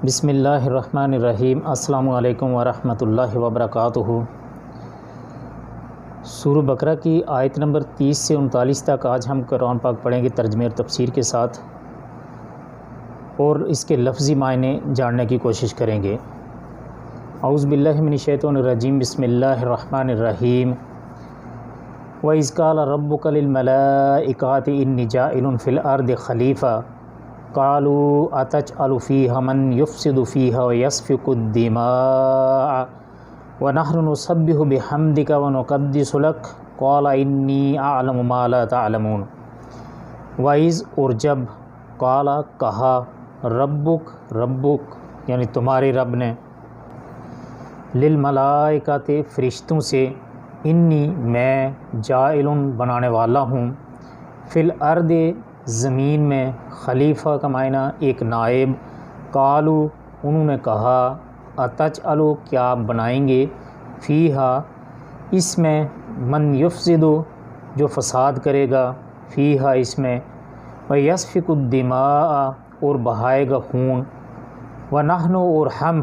بسم اللہ الرحمن الرحیم۔ السلام علیکم ورحمۃ اللہ وبرکاتہ۔ سورہ بقرہ کی آیت نمبر 30 سے 39 تک آج ہم قرآن پاک پڑھیں گے ترجمے اور تفسیر کے ساتھ، اور اس کے لفظی معنی جاننے کی کوشش کریں گے۔ اعوذ باللہ من الشیطان الرجیم، بسم اللہ الرحمن الرحیم۔ وَإِذْ قَالَ رَبُّكَ لِلْمَلَائِكَةِ إِنِّي جَاعِلٌ فِي الْأَرْضِ خَلِيفَةً قالوا أتجعل فيها من يفسد فيها ويسفك الدماء ونحن نسبح بحمدك ونقدس لك قال إني أعلم ما لا تعلمون۔ وَإِذْ اور جب، قال کہا، ربک یعنی تمہارے رب نے، للملائکۃ فرشتوں سے، انی میں، جاعل بنانے والا ہوں، فی الارض زمین میں، خلیفہ کا معنی ایک نائب، قالو انہوں نے کہا، اتجعلو کیا آپ بنائیں گے، فیہا اس میں، من یفسد جو فساد کرے گا، فیہا اس میں، ویسفک الدماء اور بہائے گا خون، ونحن اور ہم،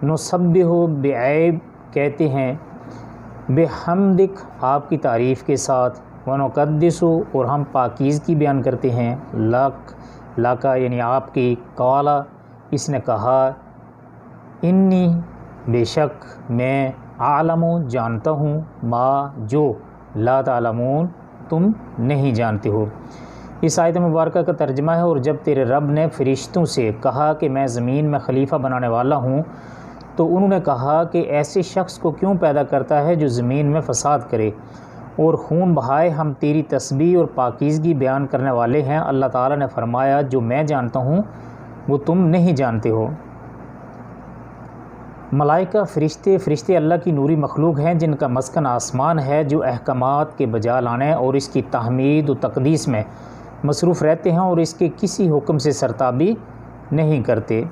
نسبح بعیب کہتے ہیں، بحمدک آپ کی تعریف کے ساتھ، ونقدس اور ہم پاکیزگی بیان کرتے ہیں، لاکا یعنی آپ کی، قالا اس نے کہا، انی بے شک میں، عالم جانتا ہوں، ما جو، لا تعلمون تم نہیں جانتے ہو۔ اس آیت مبارکہ کا ترجمہ ہے، اور جب تیرے رب نے فرشتوں سے کہا کہ میں زمین میں خلیفہ بنانے والا ہوں، تو انہوں نے کہا کہ ایسے شخص کو کیوں پیدا کرتا ہے جو زمین میں فساد کرے اور خون بہائے، ہم تیری تسبیح اور پاکیزگی بیان کرنے والے ہیں۔ اللہ تعالیٰ نے فرمایا، جو میں جانتا ہوں وہ تم نہیں جانتے ہو۔ ملائکہ فرشتے اللہ کی نوری مخلوق ہیں جن کا مسکن آسمان ہے، جو احکامات کے بجا لانے اور اس کی تحمید و تقدیس میں مصروف رہتے ہیں اور اس کے کسی حکم سے سرتابی نہیں کرتے۔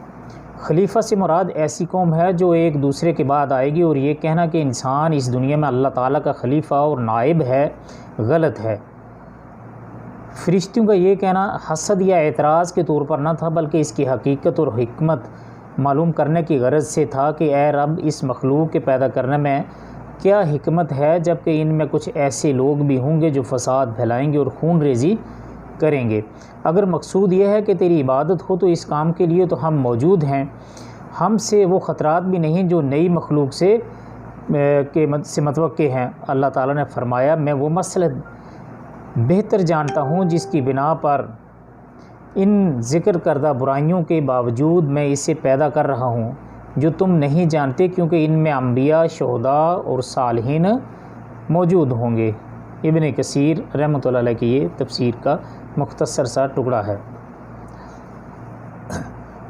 خلیفہ سے مراد ایسی قوم ہے جو ایک دوسرے کے بعد آئے گی، اور یہ کہنا کہ انسان اس دنیا میں اللہ تعالیٰ کا خلیفہ اور نائب ہے، غلط ہے۔ فرشتوں کا یہ کہنا حسد یا اعتراض کے طور پر نہ تھا، بلکہ اس کی حقیقت اور حکمت معلوم کرنے کی غرض سے تھا کہ اے رب، اس مخلوق کے پیدا کرنے میں کیا حکمت ہے، جبکہ ان میں کچھ ایسے لوگ بھی ہوں گے جو فساد پھیلائیں گے اور خون ریزی کریں گے۔ اگر مقصود یہ ہے کہ تیری عبادت ہو تو اس کام کے لیے تو ہم موجود ہیں، ہم سے وہ خطرات بھی نہیں جو نئی مخلوق سے متوقع ہیں۔ اللہ تعالیٰ نے فرمایا، میں وہ مسئلہ بہتر جانتا ہوں جس کی بنا پر ان ذکر کردہ برائیوں کے باوجود میں اسے پیدا کر رہا ہوں جو تم نہیں جانتے، کیونکہ ان میں انبیاء، شہداء اور صالحین موجود ہوں گے۔ ابن کثیر رحمۃ اللہ علیہ کی یہ تفسیر کا مختصر سا ٹکڑا ہے۔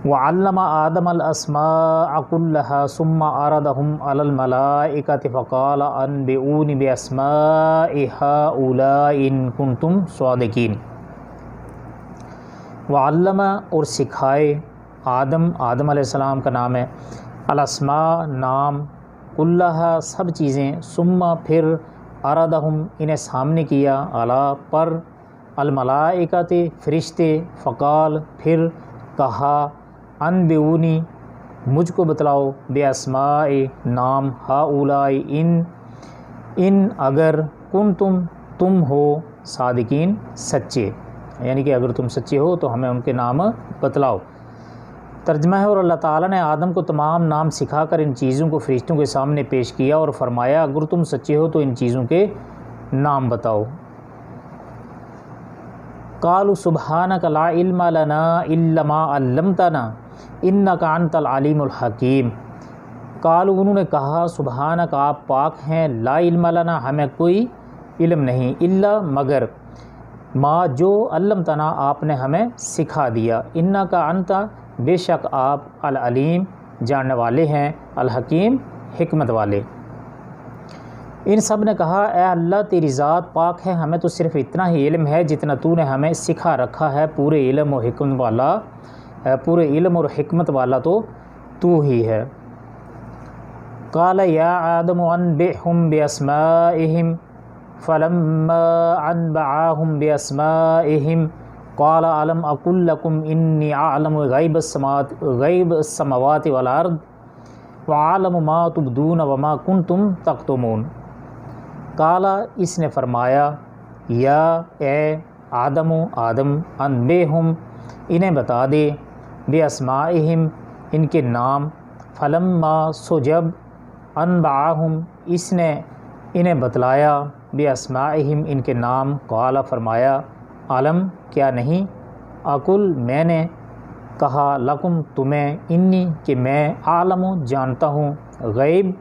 وَعَلَّمَ آدَمَ الْأَسْمَاءَ كُلَّهَا ثُمَّ عَرَضَهُمْ عَلَى الْمَلَائِكَةِ فَقَالَ أَنبِئُونِي بِأَسْمَاءِ هَؤُلَاءِ إِن كُنتُمْ صَادِقِينَ۔ وعلم اور سکھائے، آدم علیہ السلام کا نام ہے، الاسماء نام، کلھا سب چیزیں، ثم پھر، عرضہم انہیں سامنے کیا، علی پر، الملائکۃ فرشتے، فقال پھر کہا، انبئونی مجھ کو بتلاؤ، باسماء نام، ہؤلاء ان اگر، کنتم تم ہو، صادقین سچے، یعنی کہ اگر تم سچے ہو تو ہمیں ان کے نام بتلاؤ۔ ترجمہ ہے، اور اللہ تعالیٰ نے آدم کو تمام نام سکھا کر ان چیزوں کو فرشتوں کے سامنے پیش کیا اور فرمایا، اگر تم سچے ہو تو ان چیزوں کے نام بتاؤ۔ قالوا سبحانک لا علم لنا الا ما علمتنا انک انت العلیم الحکیم۔ قالوا انہوں نے کہا، سبحانک آپ پاک ہیں، لا علم لنا ہمیں کوئی علم نہیں، الا مگر، ما جو، علمتنا آپ نے ہمیں سکھا دیا، انک انت بے شک آپ، العلیم جاننے والے ہیں، الحکیم حکمت والے۔ ان سب نے کہا، اے اللہ تیری ذات پاک ہے، ہمیں تو صرف اتنا ہی علم ہے جتنا تو نے ہمیں سکھا رکھا ہے، پورے علم اور حکمت والا تو ہی ہے۔ قال یا آدم انبئہم باسمائہم فلما انبعاہم باسمائہم قال علم اقل لکم انی اعلم غیب السماوات والارض وعالم ما تبدون وما کنتم تکتمون۔ قال اس نے فرمایا یا اے آدم انبئہم انہیں بتا دے باسمائہم ان کے نام، فلما سو جب انبعاہم اس نے انہیں بتلایا باسمائہم ان کے نام، قال فرمایا علم کیا نہیں، اقل میں نے کہا لکم تمہیں انی کہ میں عالم جانتا ہوں غیب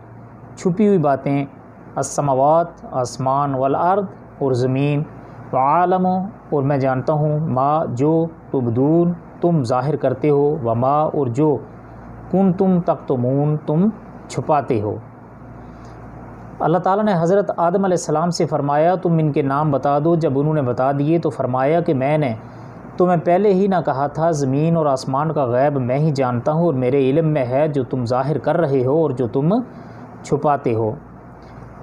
چھپی ہوئی باتیں، السماوات آسمان والارض اور زمین، وعالم اور میں جانتا ہوں ما جو تبدون تم ظاہر کرتے ہو، وما اور جو کنتم تکتمون تم چھپاتے ہو۔ اللہ تعالیٰ نے حضرت آدم علیہ السلام سے فرمایا تم ان کے نام بتا دو۔ جب انہوں نے بتا دیے تو فرمایا کہ میں نے تمہیں پہلے ہی نہ کہا تھا زمین اور آسمان کا غیب میں ہی جانتا ہوں، اور میرے علم میں ہے جو تم ظاہر کر رہے ہو اور جو تم چھپاتے ہو۔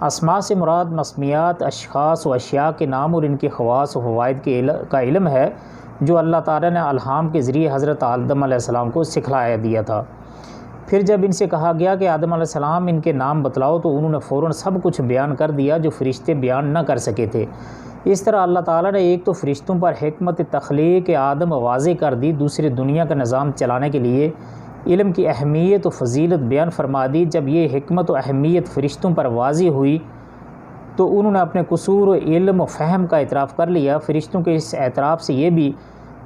اسماء سے مراد مسمیات اشخاص و اشیاء کے نام اور ان کے خواص و فوائد کا علم ہے جو اللہ تعالیٰ نے الہام کے ذریعے حضرت آدم علیہ السلام کو سکھلایا دیا تھا۔ پھر جب ان سے کہا گیا کہ آدم علیہ السلام ان کے نام بتلاؤ تو انہوں نے فوراً سب کچھ بیان کر دیا جو فرشتے بیان نہ کر سکے تھے۔ اس طرح اللہ تعالیٰ نے ایک تو فرشتوں پر حکمت تخلیق آدم واضح کر دی، دوسرے دنیا کا نظام چلانے کے لیے علم کی اہمیت و فضیلت بیان فرما دی۔ جب یہ حکمت و اہمیت فرشتوں پر واضح ہوئی تو انہوں نے اپنے قصور و علم و فہم کا اعتراف کر لیا۔ فرشتوں کے اس اعتراف سے یہ بھی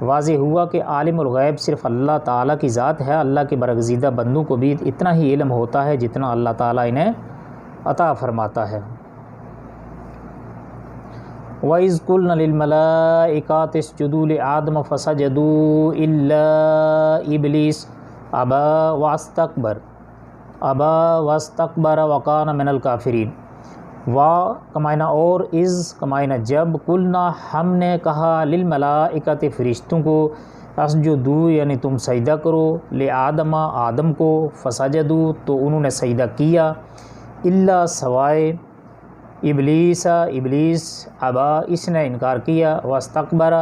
واضح ہوا کہ عالم الغیب صرف اللہ تعالیٰ کی ذات ہے۔ اللہ کے برگزیدہ بندوں کو بھی اتنا ہی علم ہوتا ہے جتنا اللہ تعالیٰ انہیں عطا فرماتا ہے۔ وَإِذْ قُلْنَا لِلْمَلَائِكَةِ اسْجُدُوا لِآدَمَ فَسَجَدُوا إِلَّا إِبْلِيسَ أَبَى وَاسْتَكْبَرَ وَكَانَ مِنَ الْكَافِرِينَ۔ کمائنہ اور از کمائنہ جب قلنا ہم نے کہا للملائکۃ فرشتوں کو اسجدوا یعنی تم سجدہ کرو لآدم آدم کو فسجدوا تو انہوں نے سجدہ کیا الا سوائے ابلیس ابا اس نے انکار کیا واستکبر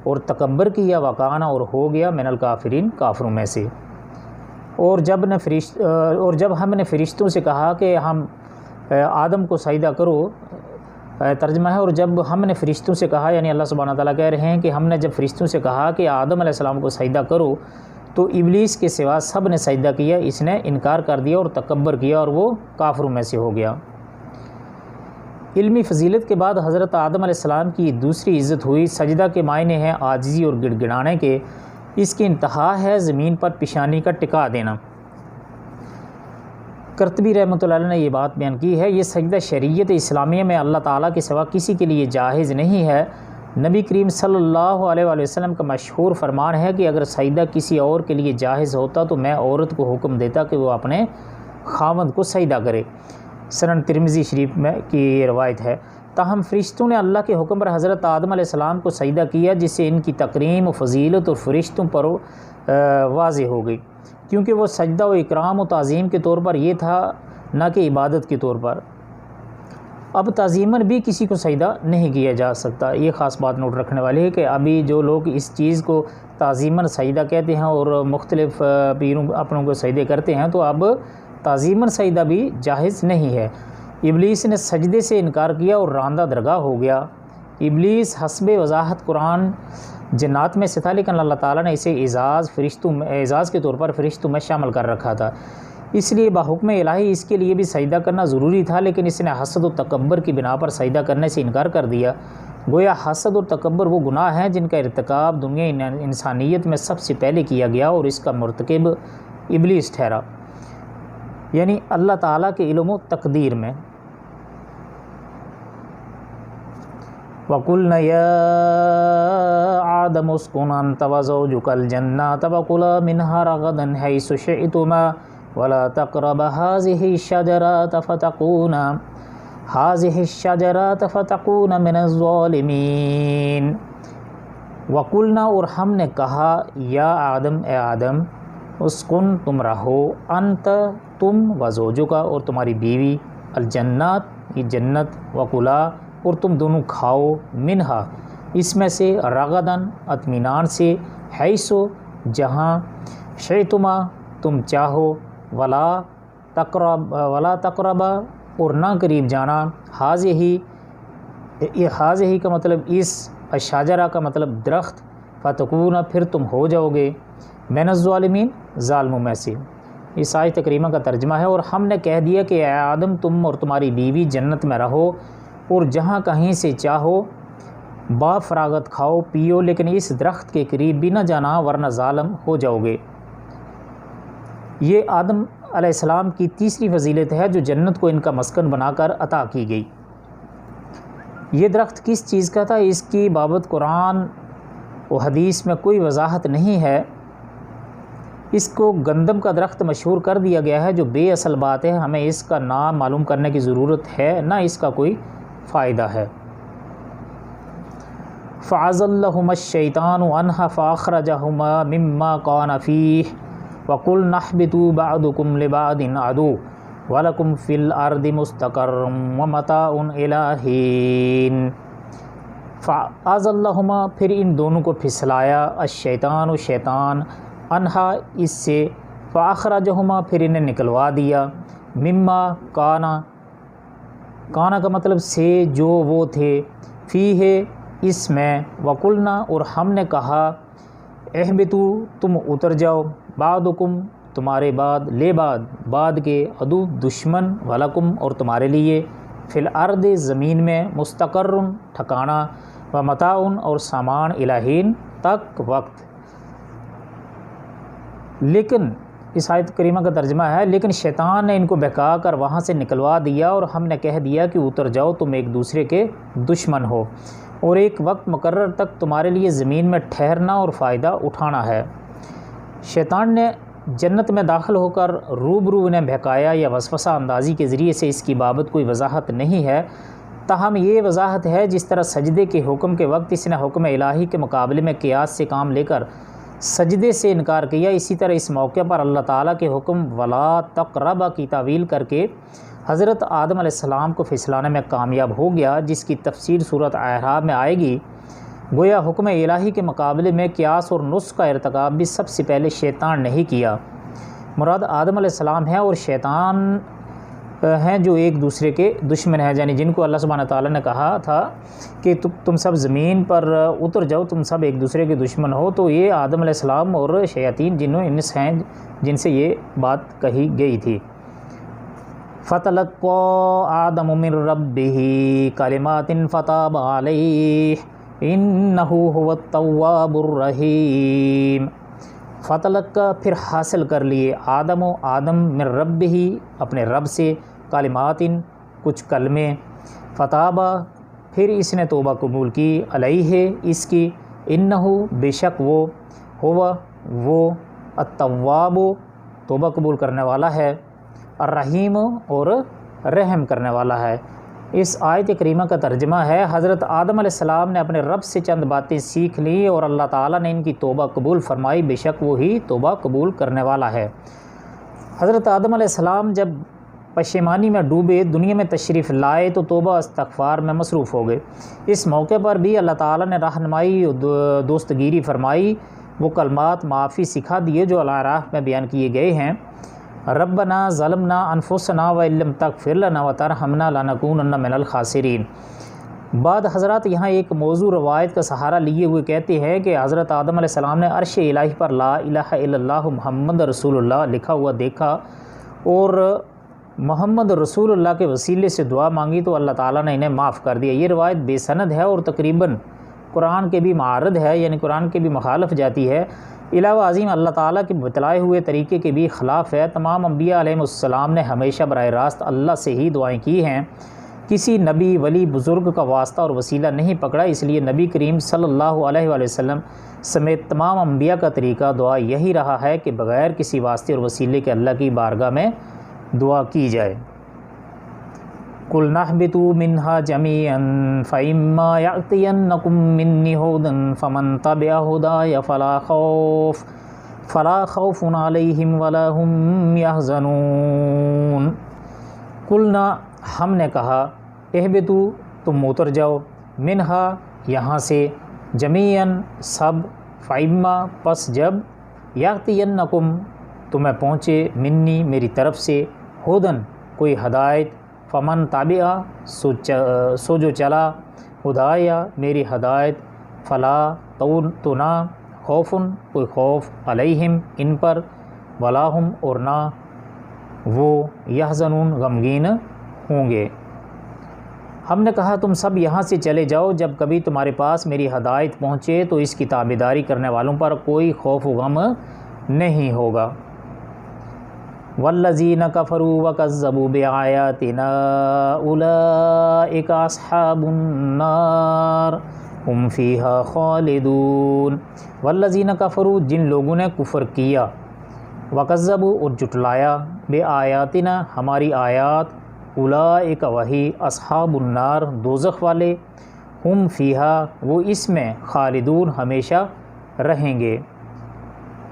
اور تکبر کیا وکانا اور ہو گیا من الکافرین کافروں میں سے۔ اور جب ہم نے فرشتوں سے کہا کہ ہم آدم کو سجدہ کرو، ترجمہ ہے اور جب ہم نے فرشتوں سے کہا یعنی اللہ سبحانہ تعالیٰ کہہ رہے ہیں کہ ہم نے جب فرشتوں سے کہا کہ آدم علیہ السلام کو سجدہ کرو تو ابلیس کے سوا سب نے سجدہ کیا، اس نے انکار کر دیا اور تکبر کیا اور وہ کافروں میں سے ہو گیا۔ علمی فضیلت کے بعد حضرت آدم علیہ السلام کی دوسری عزت ہوئی۔ سجدہ کے معنی ہیں عاجزی اور گڑ گڑانے کے، اس کی انتہا ہے زمین پر پیشانی کا ٹکا دینا۔ قرطبی رحمۃ اللہ علیہ نے یہ بات بیان کی ہے، یہ سجدہ شریعت اسلامیہ میں اللہ تعالیٰ کے سوا کسی کے لیے جائز نہیں ہے۔ نبی کریم صلی اللہ علیہ وآلہ وسلم کا مشہور فرمان ہے کہ اگر سجدہ کسی اور کے لیے جائز ہوتا تو میں عورت کو حکم دیتا کہ وہ اپنے خاوند کو سجدہ کرے۔ سنن ترمذی شریف میں کی یہ روایت ہے۔ تاہم فرشتوں نے اللہ کے حکم پر حضرت آدم علیہ السلام کو سجدہ کیا جس سے ان کی تکریم و فضیلت اور فرشتوں پر واضح ہو گئی، کیونکہ وہ سجدہ و اکرام و تعظیم کے طور پر یہ تھا نہ کہ عبادت کے طور پر۔ اب تعظیماً بھی کسی کو سجدہ نہیں کیا جا سکتا۔ یہ خاص بات نوٹ رکھنے والی ہے کہ ابھی جو لوگ اس چیز کو تعظیماً سجدہ کہتے ہیں اور مختلف پیروں اپنوں کو سجدے کرتے ہیں تو اب تعظیماً سجدہ بھی جائز نہیں ہے۔ ابلیس نے سجدے سے انکار کیا اور راندہ درگاہ ہو گیا۔ ابلیس حسب وضاحت قرآن جنات میں سے تھا، لیکن اللہ تعالیٰ نے اسے اعزاز کے طور پر فرشتوں میں شامل کر رکھا تھا، اس لیے بحکم الہی اس کے لیے بھی سجدہ کرنا ضروری تھا، لیکن اس نے حسد و تکبر کی بنا پر سجدہ کرنے سے انکار کر دیا۔ گویا حسد اور تکبر وہ گناہ ہیں جن کا ارتکاب دنیا انسانیت میں سب سے پہلے کیا گیا اور اس کا مرتکب ابلیس ٹھہرا، یعنی اللہ تعالیٰ کے علم و تقدیر میں۔ وَقُلْنَا يَا آدَمُ اسْكُنْ أَنْتَ وَزَوْجُكَ الْجَنَّةَ وَكُلَا مِنْهَا رَغَدًا حَيْثُ شِئْتُمَا وَلَا تَقْرَبَا هَٰذِهِ الشَّجَرَةَ فَتَكُونَ مِنَ الظَّالِمِينَ۔ وَقُلْنَا اور ہم نے کہا یا آدم اے آدم اسکن تم رہو انت تم وزوجک اور تمہاری بیوی الجنات یہ جنت وکلا اور تم دونوں کھاؤ منہا اس میں سے رغدن اطمینان سے، حیثو جہاں، شئتما تم چاہو، ولا تقربا اور نہ قریب جانا، حاضہی کا مطلب اس، الشجرہ کا مطلب درخت، فتکون پھر تم ہو جاؤ گے، من الظالمین ظالموں میں سے۔ اس آیت کریمہ کا ترجمہ ہے، اور ہم نے کہہ دیا کہ اے آدم تم اور تمہاری بیوی جنت میں رہو اور جہاں کہیں سے چاہو با فراغت کھاؤ پیو، لیکن اس درخت کے قریب بھی نہ جانا ورنہ ظالم ہو جاؤ گے۔ یہ آدم علیہ السلام کی تیسری فضیلت ہے جو جنت کو ان کا مسکن بنا کر عطا کی گئی۔ یہ درخت کس چیز کا تھا، اس کی بابت قرآن و حدیث میں کوئی وضاحت نہیں ہے۔ اس کو گندم کا درخت مشہور کر دیا گیا ہے، جو بے اصل بات ہے، ہمیں اس کا نام معلوم کرنے کی ضرورت ہے، نہ اس کا کوئی فائدہ ہے۔ فَأَزَلَّهُمَا الشَّيْطَانُ عَنْهَا فَأَخْرَجَهُمَا مِمَّا كَانَ فِيهِ وَقُلْنَا اهْبِطُوا بَعْضُكُمْ لِبَعْضٍ عَدُوٌّ وَلَكُمْ فِي الْأَرْضِ مُسْتَقَرٌّ وَمَتَاعٌ إِلَىٰ حِينٍ۔ فَأَزَلَّهُمَا پھر ان دونوں کو پھسلایا، الشیطان شیطان، انہا اس سے، فاخرجہما پھر انہیں نکلوا دیا، مما کانا، کانا کا مطلب سے جو وہ تھے، فیہ اس میں، وقلنا اور ہم نے کہا، اہبتو تم اتر جاؤ، بعضکم تمہارے بعد، لے بعد کے، عدو دشمن، ولکم اور تمہارے لیے، فی الارض زمین میں، مستقرن ٹھکانہ، ومتاعن اور سامان، الہین تک وقت۔ لیکن اس آیت کریمہ کا ترجمہ ہے، لیکن شیطان نے ان کو بہکا کر وہاں سے نکلوا دیا اور ہم نے کہہ دیا کہ اتر جاؤ، تم ایک دوسرے کے دشمن ہو اور ایک وقت مقرر تک تمہارے لیے زمین میں ٹھہرنا اور فائدہ اٹھانا ہے۔ شیطان نے جنت میں داخل ہو کر روبرو انہیں بہکایا یا وسوسہ اندازی کے ذریعے سے، اس کی بابت کوئی وضاحت نہیں ہے، تاہم یہ وضاحت ہے جس طرح سجدے کے حکم کے وقت اس نے حکم الہی کے مقابلے میں قیاس سے کام لے کر سجدے سے انکار کیا، اسی طرح اس موقع پر اللہ تعالیٰ کے حکم ولا تقربا کی تعویل کر کے حضرت آدم علیہ السلام کو پھسلانے میں کامیاب ہو گیا، جس کی تفسیر سورۃ اعراف میں آئے گی۔ گویا حکم الہی کے مقابلے میں قیاس اور نص کا ارتکاب بھی سب سے پہلے شیطان نے ہی کیا۔ مراد آدم علیہ السلام ہیں اور شیطان ہیں جو ایک دوسرے کے دشمن ہیں، یعنی جن کو اللہ سبحانہ تعالیٰ نے کہا تھا کہ تم سب زمین پر اتر جاؤ، تم سب ایک دوسرے کے دشمن ہو، تو یہ آدم علیہ السلام اور شیاطین جن و انس ہیں جن سے یہ بات کہی گئی تھی۔ فَتَلَقَّىٰ آدَمُ مِن رَبِّهِ كَلِمَاتٍ فَتَابَ عَلَيْهِ إِنَّهُ هُوَ التَّوَّابُ الرَّحِيمُ۔ فتلقّیٰ پھر حاصل کر لیے، آدم من ربہ اپنے رب سے، کلماتن کچھ کلمے، فتابہ پھر اس نے توبہ قبول کی، علیہ اس کی، انہو بے شک وہ التواب توبہ قبول کرنے والا ہے، الرحیم اور رحم کرنے والا ہے۔ اس آیت کریمہ کا ترجمہ ہے، حضرت آدم علیہ السلام نے اپنے رب سے چند باتیں سیکھ لیں اور اللہ تعالیٰ نے ان کی توبہ قبول فرمائی، بے شک وہی توبہ قبول کرنے والا ہے۔ حضرت آدم علیہ السلام جب پشیمانی میں ڈوبے، دنیا میں تشریف لائے تو توبہ استغفار میں مصروف ہو گئے۔ اس موقع پر بھی اللہ تعالیٰ نے رہنمائی اور دوستگیری فرمائی، وہ کلمات معافی سکھا دیے جو الاعراف میں بیان کیے گئے ہیں، ربنا ظلمنا انفسنا وان لم تغفر لنا وترحمنا لنکونن من الخاسرین۔ بعد حضرات یہاں ایک موضوع روایت کا سہارا لیے ہوئے کہتے ہیں کہ حضرت آدم علیہ السلام نے عرش الہی پر لا الہ الا اللہ محمد رسول اللہ لکھا ہوا دیکھا اور محمد رسول اللہ کے وسیلے سے دعا مانگی تو اللہ تعالیٰ نے انہیں معاف کر دیا۔ یہ روایت بے سند ہے اور تقریباً قرآن کے بھی معارض ہے، یعنی قرآن کے بھی مخالف جاتی ہے۔ علاوہ عظیم اللہ تعالیٰ کے بتلائے ہوئے طریقے کے بھی خلاف ہے۔ تمام انبیاء علیہ السلام نے ہمیشہ براہ راست اللہ سے ہی دعائیں کی ہیں، کسی نبی ولی بزرگ کا واسطہ اور وسیلہ نہیں پکڑا، اس لیے نبی کریم صلی اللہ علیہ وآلہ وسلم سمیت تمام انبیاء کا طریقہ دعا یہی رہا ہے کہ بغیر کسی واسطے اور وسیلے کے اللہ کی بارگاہ میں دعا کی جائے۔ قُلْنَا اهْبِطُوا مِنْهَا جَمِيعًا فَإِمَّا يَأْتِيَنَّكُم مِّنِّي هُدًى فَمَن تَبِعَ هُدَايَ فَلَا خَوْفٌ عَلَيْهِمْ وَلَا هُمْ يَحْزَنُونَ۔ قُلْنَا ہم نے کہا، اهْبِطُوا تم اتر جاؤ، منہا یہاں سے جمیعاً سب فائما پس جب یاتینکم تمہیں پہنچے منی میری طرف سے ہدن کوئی ہدایت فمن تابعہ سو جو چلا ہدایہ میری ہدایت فلا تو نہ خوفن کوئی خوف علیہم ان پر ولاہم اور نہ وہ یحزنون غمگین ہوں گے۔ ہم نے کہا تم سب یہاں سے چلے جاؤ، جب کبھی تمہارے پاس میری ہدایت پہنچے تو اس کی تابعداری کرنے والوں پر کوئی خوف و غم نہیں ہوگا۔ والذین کفروا وکذبوا بآیاتنا اولئک اصحاب النار ہم فیہا خالدون۔ والذین کفروا جن لوگوں نے کفر کیا، وکذبوا اور جھٹلایا، بآیاتنا ہماری آیات، اولئک وہی، اصحاب النار دوزخ والے، ہم فیہا وہ اس میں، خالدون ہمیشہ رہیں گے۔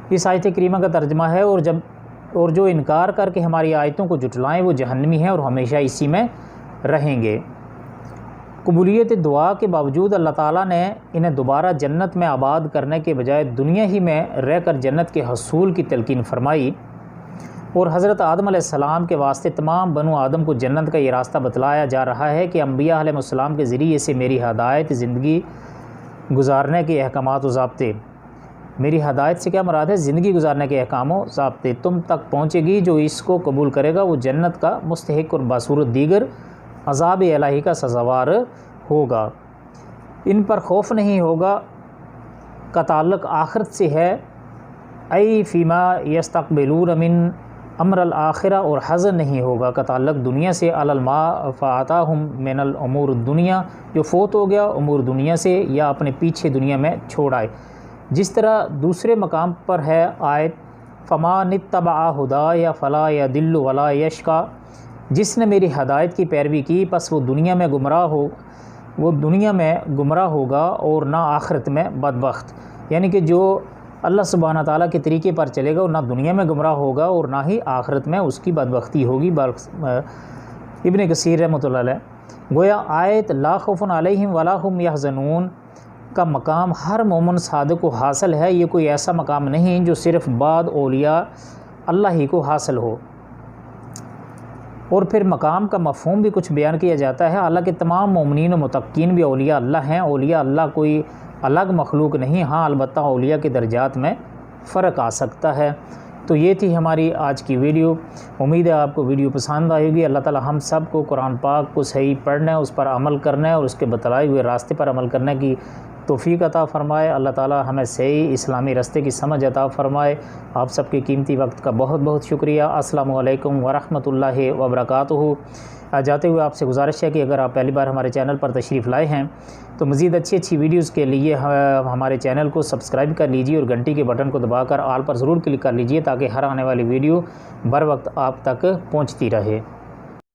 اس آیت کریمہ کا ترجمہ ہے اور جو انکار کر کے ہماری آیتوں کو جھٹلائیں وہ جہنمی ہیں اور ہمیشہ اسی میں رہیں گے۔ قبولیت دعا کے باوجود اللہ تعالیٰ نے انہیں دوبارہ جنت میں آباد کرنے کے بجائے دنیا ہی میں رہ کر جنت کے حصول کی تلقین فرمائی، اور حضرت آدم علیہ السلام کے واسطے تمام بنو آدم کو جنت کا یہ راستہ بتلایا جا رہا ہے کہ انبیاء علیہ السلام کے ذریعے سے میری ہدایت زندگی گزارنے کے احکامات و ضابطے، میری ہدایت سے کیا مراد ہے؟ زندگی گزارنے کے احکام و ضابطے تم تک پہنچے گی۔ جو اس کو قبول کرے گا وہ جنت کا مستحق اور بصورت دیگر عذاب الہی کا سزاوار ہوگا۔ ان پر خوف نہیں ہوگا کا تعلق آخرت سے ہے، ای فیما یستقبلون من امر الآخرہ، اور حزن نہیں ہوگا کا تعلق دنیا سے، الما فاتاہم من الامور الدنیا جو فوت ہو گیا امور دنیا سے یا اپنے پیچھے دنیا میں چھوڑ آئے۔ جس طرح دوسرے مقام پر ہے آیت فمان اتبع ہدایا فلا یضل ولا یشقی، جس نے میری ہدایت کی پیروی کی پس وہ دنیا میں گمراہ ہوگا اور نہ آخرت میں بدبخت، یعنی کہ جو اللہ سبحانہ تعالیٰ کے طریقے پر چلے گا اور نہ دنیا میں گمراہ ہوگا اور نہ ہی آخرت میں اس کی بدبختی ہوگی۔ ابن کثیر رحمۃ اللہ علیہ گویا آیت لا خوف علیہم ولا هم یحزنون کا مقام ہر مومن صادق کو حاصل ہے، یہ کوئی ایسا مقام نہیں جو صرف بعد اولیاء اللہ ہی کو حاصل ہو۔ اور پھر مقام کا مفہوم بھی کچھ بیان کیا جاتا ہے، حالانکہ تمام مومنین و متقین بھی اولیاء اللہ ہیں، اولیاء اللہ کوئی الگ مخلوق نہیں، ہاں البتہ اولیاء کے درجات میں فرق آ سکتا ہے۔ تو یہ تھی ہماری آج کی ویڈیو، امید ہے آپ کو ویڈیو پسند آئے گی۔ اللہ تعالی ہم سب کو قرآن پاک کو صحیح پڑھنا ہے، اس پر عمل کرنا ہے اور اس کے بتلائے ہوئے راستے پر عمل کرنے کی توفیق عطا فرمائے۔ اللہ تعالی ہمیں صحیح اسلامی راستے کی سمجھ عطا فرمائے۔ آپ سب کے قیمتی وقت کا بہت بہت شکریہ۔ السلام علیکم ورحمۃ اللہ وبرکاتہ۔ جاتے ہوئے آپ سے گزارش ہے کہ اگر آپ پہلی بار ہمارے چینل پر تشریف لائے ہیں تو مزید اچھی ویڈیوز کے لیے ہمارے چینل کو سبسکرائب کر لیجیے اور گھنٹی کے بٹن کو دبا کر آل پر ضرور کلک کر لیجیے تاکہ ہر آنے والی ویڈیو بر وقت آپ تک پہنچتی رہے۔